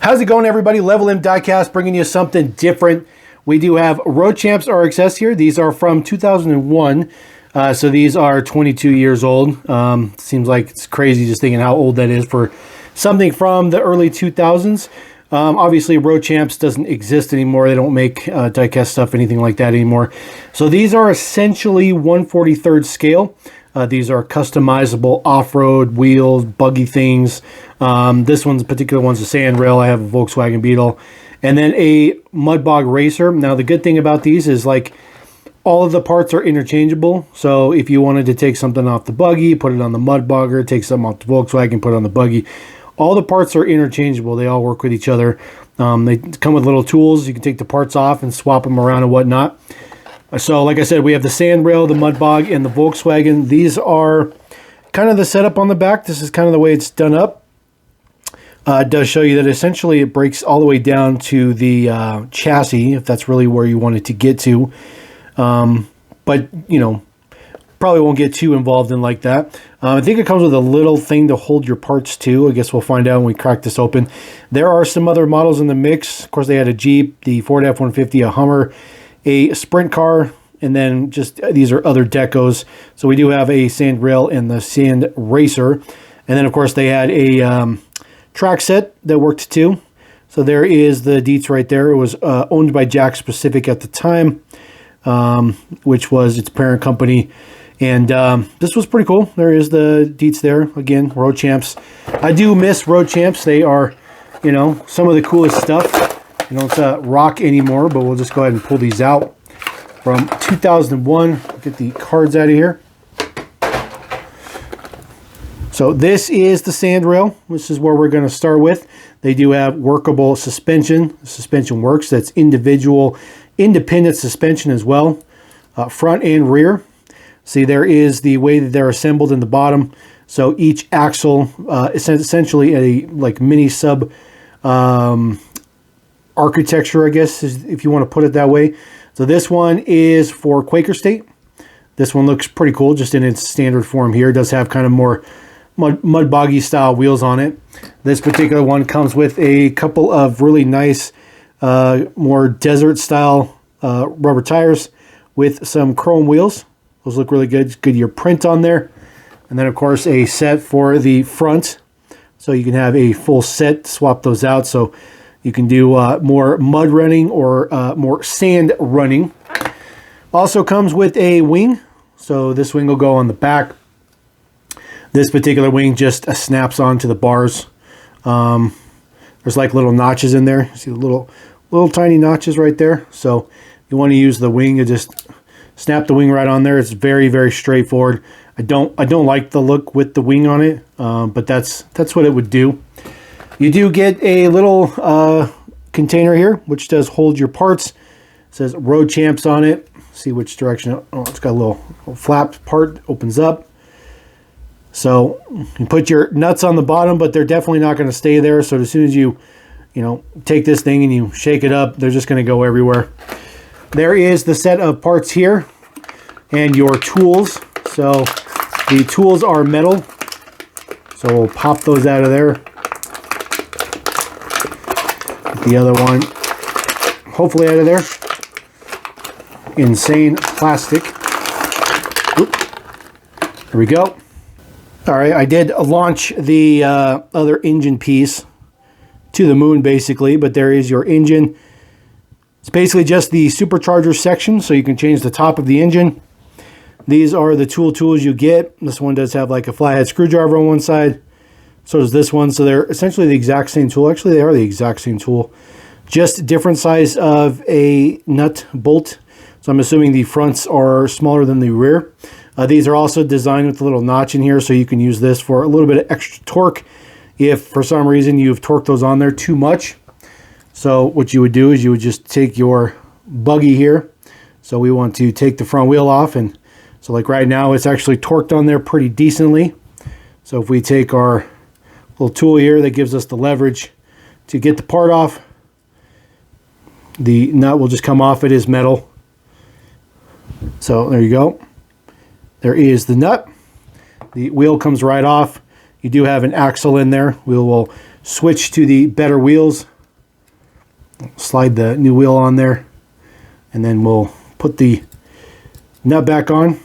How's it going, everybody? LevelM Diecast bringing you something different. We do have Road Champs RXS here. These are from 2001, so these are 22 years old. Seems like it's crazy just thinking how old that is for something from the early 2000s. Obviously, Road Champs doesn't exist anymore. They don't make diecast stuff, anything like that anymore. So these are essentially 1/43rd scale. These are customizable off-road wheels, buggy things. This one's particular one's a sand rail. I have a Volkswagen Beetle. And then a mud bog racer. Now, the good thing about these is like all of the parts are interchangeable. So if you wanted to take something off the buggy, put it on the mud bogger, take something off the Volkswagen, put it on the buggy. All the parts are interchangeable. They all work with each other. They come with little tools. You can take the parts off and swap them around and whatnot. So like I said, we have the sand rail, the mud bog, and the Volkswagen. These are kind of the setup on the back. This is kind of the way it's done up. It does show you that essentially it breaks all the way down to the chassis, if that's really where you want it to get to. But, you know, probably won't get too involved in like that. I think it comes with a little thing to hold your parts too. I guess we'll find out when we crack this open. There are some other models in the mix. Of course, they had a Jeep, the Ford F-150, a Hummer, a Sprint car, and then just these are other decos. So we do have a sand rail and the sand racer. And then, of course, they had a track set that worked too. So there is the Dietz right there. It was owned by Jack Specific at the time, which was its parent company. And this was pretty cool. There is the Dietz there. Again, Road Champs. I do miss Road Champs. They are, you know, some of the coolest stuff. You know, it's rock anymore, but we'll just go ahead and pull these out from 2001. Get the cards out of here. So this is the sand rail. This is where we're going to start with. They do have workable suspension. The suspension works. That's independent suspension as well, front and rear. See, there is the way that they're assembled in the bottom. So each axle is essentially a like mini sub architecture, I guess, if you want to put it that way. So this one is for Quaker State. This one looks pretty cool just in its standard form here. It does have kind of more mud boggy style wheels on it. This particular one comes with a couple of really nice, more desert style rubber tires with some chrome wheels. Those look really good. Goodyear print on there. And then, of course, a set for the front. So you can have a full set, swap those out. So you can do more mud running or more sand running. Also comes with a wing. So this wing will go on the back. This particular wing just snaps onto the bars. There's like little notches in there. See the little tiny notches right there. So if you want to use the wing, you just snap the wing right on there. It's very, very straightforward. I don't like the look with the wing on it, but that's what it would do. You do get a little container here, which does hold your parts. It says Road Champs on it. See which direction. Oh, it's got a little flap part, opens up. So you put your nuts on the bottom, but they're definitely not going to stay there. So as soon as you know, take this thing and you shake it up, they're just going to go everywhere. There is the set of parts here and your tools. So the tools are metal. So we'll pop those out of there. Get the other one hopefully out of there. Insane plastic. Oop. There we go. All right, I did launch the other engine piece to the moon, basically, but there is your engine. It's basically just the supercharger section, so you can change the top of the engine. These are the tools you get. This one does have like a flathead screwdriver on one side. So does this one. So they're essentially the exact same tool. Actually, they are the exact same tool. Just different size of a nut bolt. So I'm assuming the fronts are smaller than the rear. These are also designed with a little notch in here, so you can use this for a little bit of extra torque if for some reason you've torqued those on there too much. So what you would do is you would just take your buggy here. So we want to take the front wheel off, and so like right now it's actually torqued on there pretty decently. So if we take our little tool here that gives us the leverage to get the part off, the nut will just come off. It is metal. So there you go. There is the nut. The wheel comes right off. You do have an axle in there. We will switch to the better wheels Slide the new wheel on there, and then we'll put the nut back on,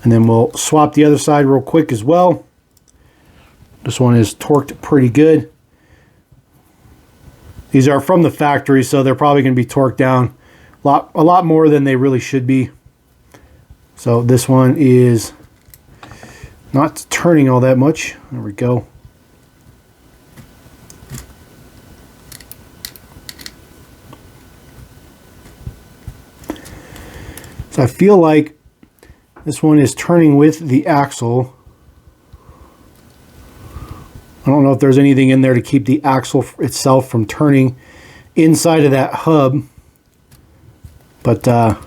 and then we'll swap the other side real quick as well. This one is torqued pretty good. These are from the factory, so they're probably going to be torqued down a lot more than they really should be. So this one is not turning all that much. There we go. So I feel like this one is turning with the axle. I don't know if there's anything in there to keep the axle itself from turning inside of that hub, but that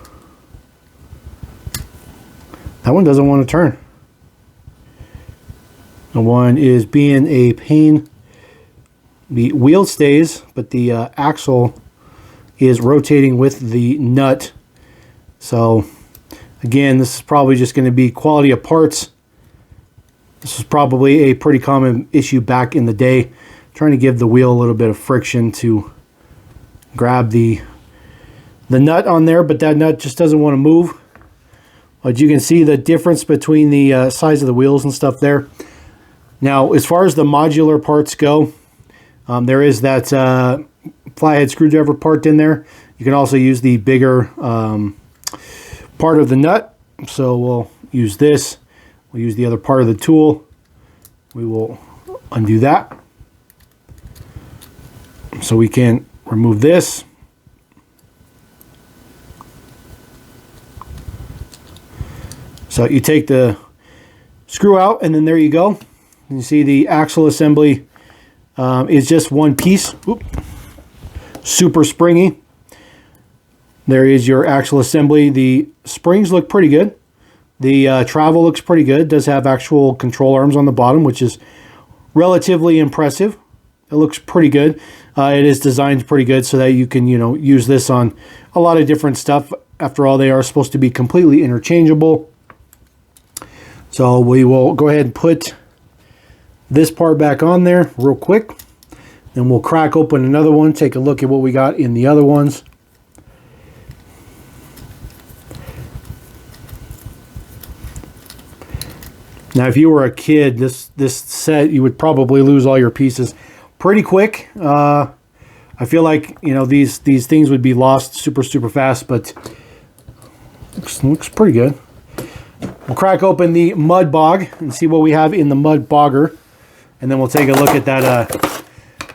one doesn't want to turn. The one is being a pain. The wheel stays, but the axle is rotating with the nut. So again, this is probably just going to be quality of parts. This is probably a pretty common issue back in the day, trying to give the wheel a little bit of friction to grab the nut on there, but that nut just doesn't want to move. But you can see the difference between the size of the wheels and stuff there. Now, as far as the modular parts go, there is that flathead screwdriver part in there. You can also use the bigger part of the nut. So we'll use this. We'll use the other part of the tool. We will undo that. So we can remove this. So you take the screw out, and then there you go. You see the axle assembly is just one piece. Oop. Super springy. There is your axle assembly. The springs look pretty good. The travel looks pretty good. It does have actual control arms on the bottom, which is relatively impressive. It looks pretty good. It is designed pretty good so that you can, use this on a lot of different stuff. After all, they are supposed to be completely interchangeable. So we will go ahead and put this part back on there real quick. Then we'll crack open another one, take a look at what we got in the other ones. Now, if you were a kid, this set, you would probably lose all your pieces pretty quick. I feel like, these things would be lost super fast, but looks pretty good. We'll crack open the mud bog and see what we have in the mud bogger, and then we'll take a look at that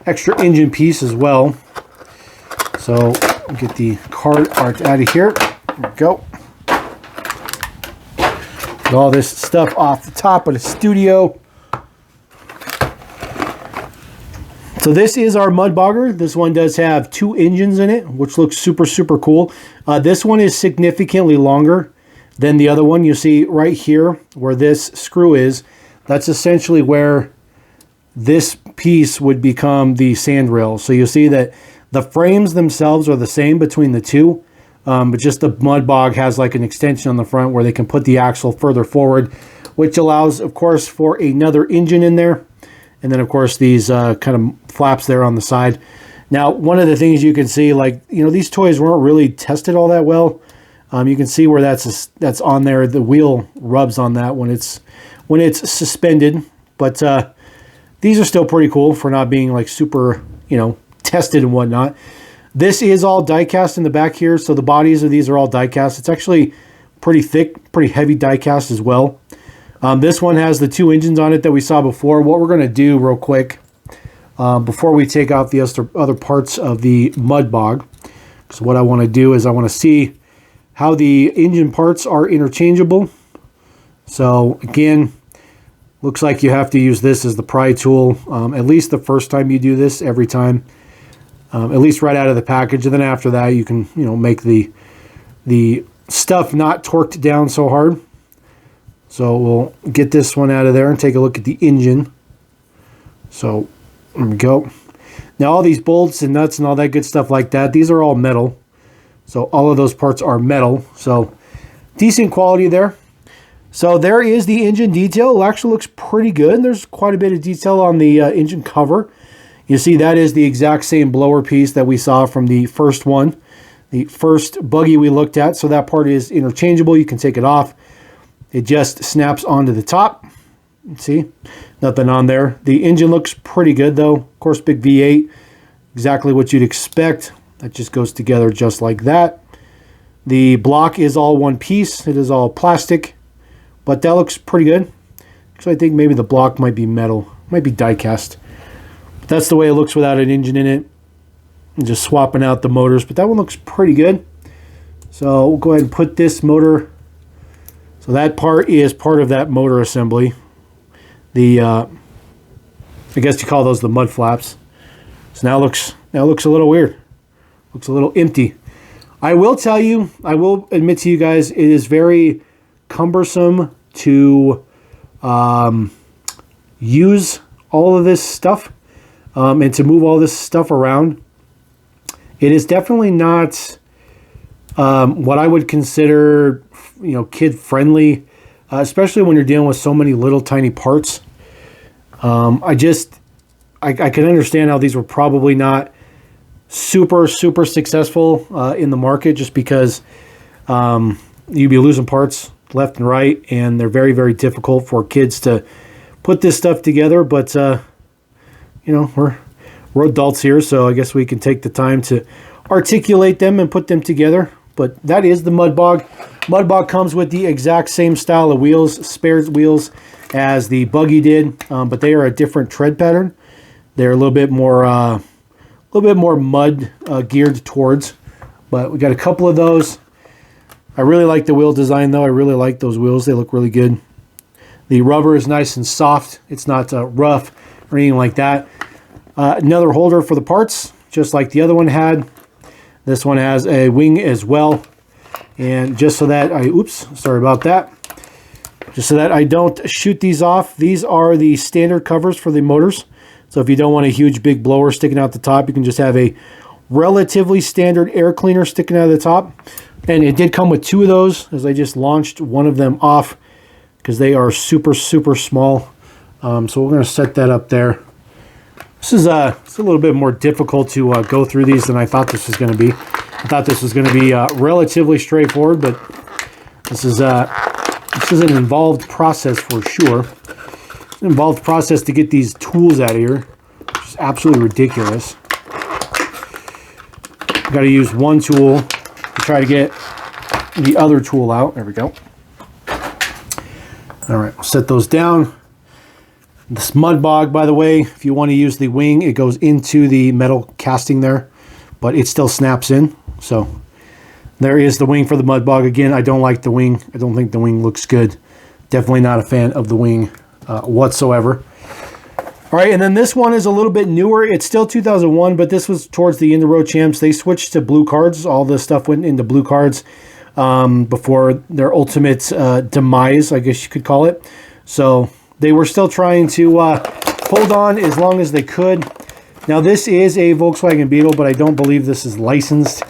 extra engine piece as well. So we'll get the card art out of here. There we go. Get all this stuff off the top of the studio. So this is our mud bogger. This one does have 2 engines in it, which looks super cool. This one is significantly longer than the other one. You see right here where this screw is, that's essentially where this piece would become the sand rail. So you'll see that the frames themselves are the same between the two, but just the mud bog has like an extension on the front where they can put the axle further forward, which allows, of course, for another engine in there. And then, of course, these kind of flaps there on the side. Now, one of the things you can see, these toys weren't really tested all that well. You can see where that's on there. The wheel rubs on that when it's suspended. But these are still pretty cool for not being like super, tested and whatnot. This is all die cast in the back here. So the bodies of these are all die cast. It's actually pretty thick, pretty heavy die cast as well. This one has the 2 engines on it that we saw before. What we're going to do real quick before we take out the other parts of the mud bog. So what I want to do is I want to see how the engine parts are interchangeable. So again, looks like you have to use this as the pry tool, at least the first time you do this, every time, at least right out of the package. And then after that, you can, make the stuff not torqued down so hard. So we'll get this one out of there and take a look at the engine. So there we go. Now all these bolts and nuts and all that good stuff like that, these are all metal. So all of those parts are metal. So decent quality there. So there is the engine detail. It actually looks pretty good. There's quite a bit of detail on the engine cover. You see that is the exact same blower piece that we saw from the first one, the first Buggy we looked at. So that part is interchangeable. You can take it off. It just snaps onto the top. See, nothing on there. The engine looks pretty good though. Of course, big V8, exactly what you'd expect. That just goes together just like that. The block is all one piece. It is all plastic, but that looks pretty good. Actually, I think maybe the block might be metal, might be die cast. But that's the way it looks without an engine in it. I'm just swapping out the motors, but that one looks pretty good. So we'll go ahead and put this motor. So that part is part of that motor assembly. The I guess you call those the mud flaps. So now it looks a little weird. Looks a little empty. I will tell you, I will admit to you guys, it is very cumbersome to use all of this stuff and to move all this stuff around. It is definitely not what I would consider, kid friendly, especially when you're dealing with so many little tiny parts. I can understand how these were probably not super successful in the market, just because you'd be losing parts left and right, and they're very difficult for kids to put this stuff together. But we're adults here, so I guess we can take the time to articulate them and put them together. But that is the Mud Bog. Mud Bog comes with the exact same style of wheels, spare wheels, as the Buggy did, but they are a different tread pattern. They're a little bit more mud geared towards. But we got a couple of those. I really like the wheel design though. I really like those wheels. They look really good. The rubber is nice and soft. It's not rough or anything like that. Another holder for the parts, just like the other one had. This one has a wing as well. And just so that sorry about that. Just so that I don't shoot these off, these are the standard covers for the motors. So if you don't want a huge big blower sticking out the top, you can just have a relatively standard air cleaner sticking out of the top. And it did come with two of those, as I just launched one of them off because they are super small. So we're going to set that up there. This is it's a little bit more difficult to go through these than I thought this was going to be. I thought this was going to be relatively straightforward, but this is an involved process for sure. It's an involved process to get these tools out of here, which is absolutely ridiculous. Got to use one tool to try to get the other tool out. There we go. All right, we'll set those down. This Mud Bog, by the way, if you want to use the wing, it goes into the metal casting there, but it still snaps in. So there is the wing for the Mud Bog. Again, I don't like the wing. I don't think the wing looks good. Definitely not a fan of the wing whatsoever. All right, and then this one is a little bit newer. It's still 2001, but this was towards the end of Road Champs. They switched to blue cards. All this stuff went into blue cards before their ultimate demise, I guess you could call it. So they were still trying to hold on as long as they could. Now, this is a Volkswagen Beetle, but I don't believe this is licensed.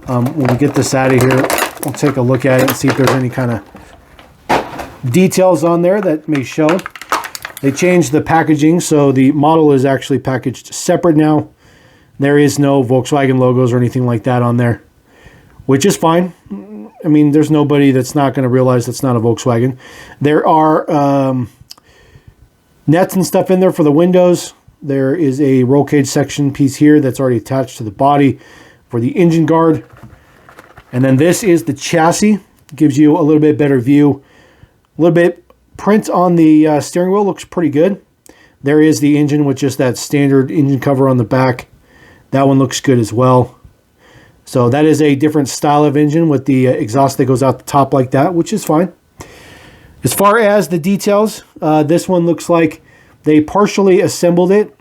When we get this out of here, we'll take a look at it and see if there's any kind of details on there that may show. They changed the packaging, so the model is actually packaged separate now. There is no Volkswagen logos or anything like that on there, which is fine. I mean, there's nobody that's not going to realize that's not a Volkswagen. There are nets and stuff in there for the windows. There is a roll cage section piece here that's already attached to the body for the engine guard. And then this is the chassis. Gives you a little bit better view. A little bit print on the steering wheel looks pretty good. There is the engine with just that standard engine cover on the back. That one looks good as well. So that is a different style of engine with the exhaust that goes out the top like that, which is fine. As far as the details, this one looks like they partially assembled it.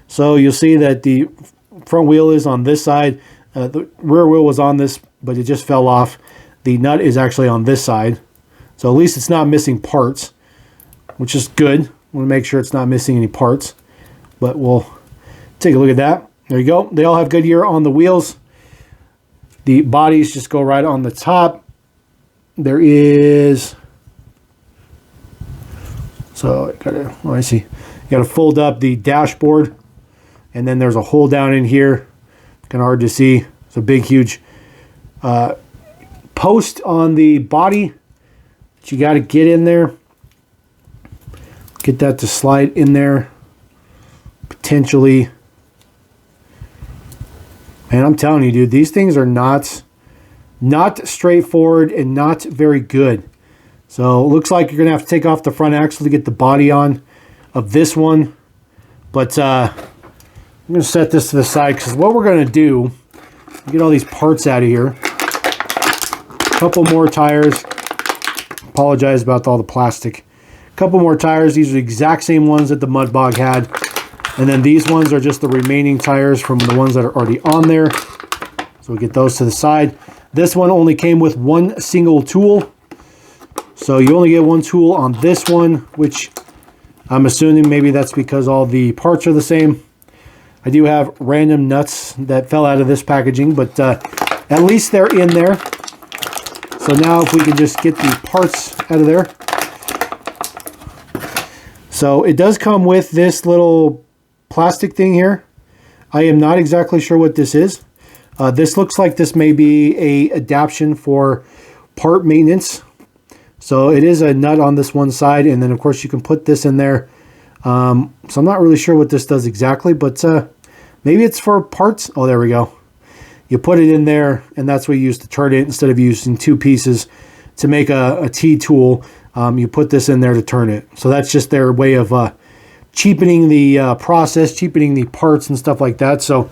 So you'll see that the front wheel is on this side. The rear wheel was on this, but it just fell off. The nut is actually on this side. So at least it's not missing parts, which is good. I want to make sure it's not missing any parts. But we'll take a look at that. There you go. They all have Goodyear on the wheels. The bodies just go right on the top. There is... So I see. You got to fold up the dashboard And then there's a hole down in here, kind of hard to see. It's a big, huge post on the body that you got to get in there. Get that to slide in there, potentially. And I'm telling you, dude, these things are not straightforward and not very good. So it looks like you're going to have to take off the front axle to get the body on of this one. But I'm going to set this to the side because what we're going to do, get all these parts out of here. A couple more tires. Apologize about all the plastic. A couple more tires. These are the exact same ones that the Mud Bog had. And then these ones are just the remaining tires from the ones that are already on there. So we get those to the side. This one only came with one single tool. So you only get one tool on this one, which I'm assuming maybe that's because all the parts are the same. I do have random nuts that fell out of this packaging, but at least they're in there. So now if we can just get the parts out of there. So it does come with this little plastic thing here. I am not exactly sure what this is. This looks like this may be a adaptation for part maintenance. So it is a nut on this one side, and then of course you can put this in there. So I'm not really sure what this does exactly, but maybe it's for parts. Oh, there we go. You put it in there, and that's what you use to turn it. Instead of using two pieces to make a T-tool, you put this in there to turn it. So that's just their way of cheapening the process, cheapening the parts and stuff like that. So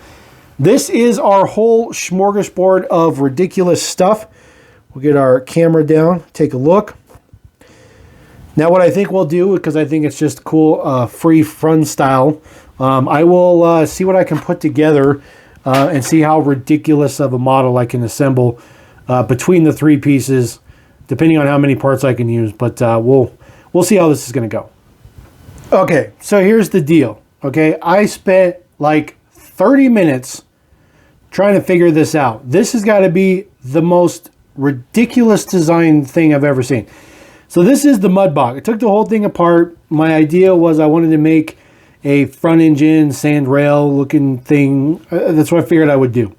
this is our whole smorgasbord of ridiculous stuff. We'll get our camera down, take a look. Now what I think we'll do, because I think it's just cool, free fun style, I will see what I can put together and see how ridiculous of a model I can assemble between the three pieces, depending on how many parts I can use. But we'll see how this is going to go. Okay, so here's the deal. Okay, I spent like 30 minutes trying to figure this out. This has got to be the most ridiculous design thing I've ever seen. So this is the Mud Bog. I took the whole thing apart. My idea was I wanted to make a front engine sand rail looking thing. That's what I figured I would do.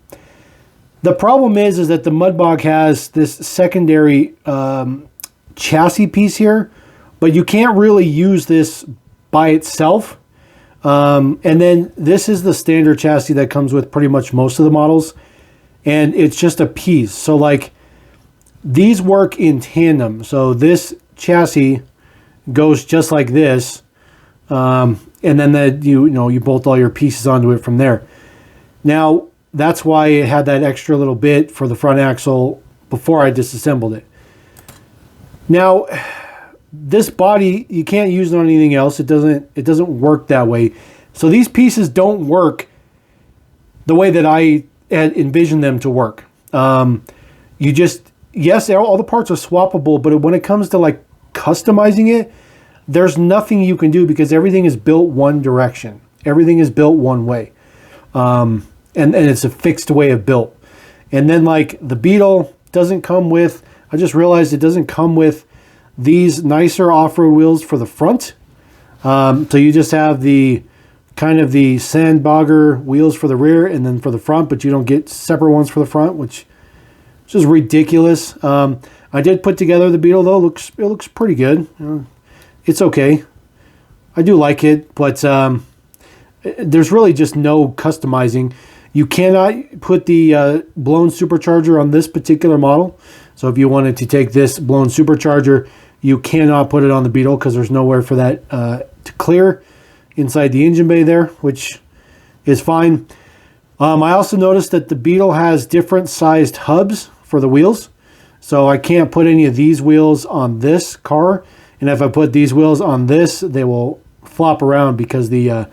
The problem is that the Mud Bog has this secondary chassis piece here, but you can't really use this by itself. And then this is the standard chassis that comes with pretty much most of the models, and it's just a piece. So like these work in tandem. So this chassis goes just like this, and then you bolt all your pieces onto it from there. Now that's why it had that extra little bit for the front axle before I disassembled it. Now this body, you can't use it on anything else. It doesn't work that way. So these pieces don't work the way that I had envisioned them to work. Yes, all the parts are swappable, but when it comes to like customizing it, there's nothing you can do because everything is built one direction. Everything is built one way. And it's a fixed way of built. And then like the Beetle doesn't come with, I just realized it doesn't come with these nicer off-road wheels for the front. So you just have the kind of the sand bogger wheels for the rear and then for the front, but you don't get separate ones for the front, which is ridiculous. I did put together the Beetle though. It looks pretty good. It's okay. I do like it, but there's really just no customizing. You cannot put the blown supercharger on this particular model. So if you wanted to take this blown supercharger, you cannot put it on the Beetle because there's nowhere for that to clear inside the engine bay there, which is fine. I also noticed that the Beetle has different sized hubs for the wheels. So I can't put any of these wheels on this car. And if I put these wheels on this, they will flop around because the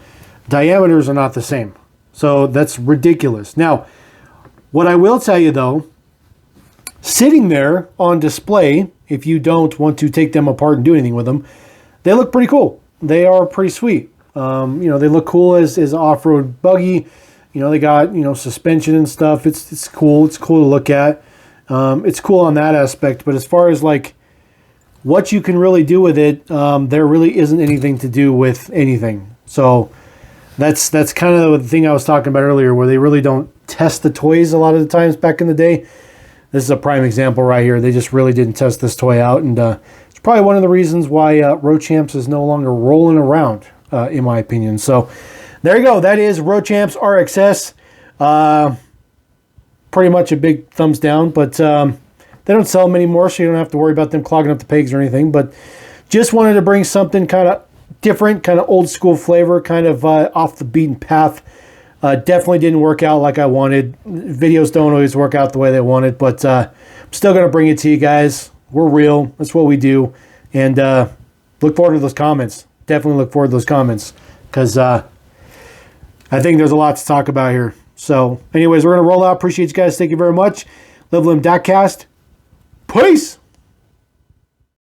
diameters are not the same. So that's ridiculous. Now, what I will tell you though, sitting there on display, if you don't want to take them apart and do anything with them, they look pretty cool. They are pretty sweet. They look cool as off-road buggy. They got, suspension and stuff. It's cool. It's cool to look at. It's cool on that aspect. But as far as like what you can really do with it, there really isn't anything to do with anything. So That's kind of the thing I was talking about earlier, where they really don't test the toys a lot of the times back in the day. This is a prime example right here. They just really didn't test this toy out, and it's probably one of the reasons why Road Champs is no longer rolling around, in my opinion. So there you go. That is Road Champs RXS. Pretty much a big thumbs down, but they don't sell them anymore, so you don't have to worry about them clogging up the pegs or anything. But just wanted to bring something kind of different, kind of old school flavor, kind of off the beaten path. Definitely didn't work out like I wanted. Videos don't always work out the way they wanted, but I'm still going to bring it to you guys. We're real. That's what we do. And look forward to those comments. Definitely look forward to those comments, because I think there's a lot to talk about here. So anyways, we're going to roll out. Appreciate you guys. Thank you very much. LevelM.cast. Peace.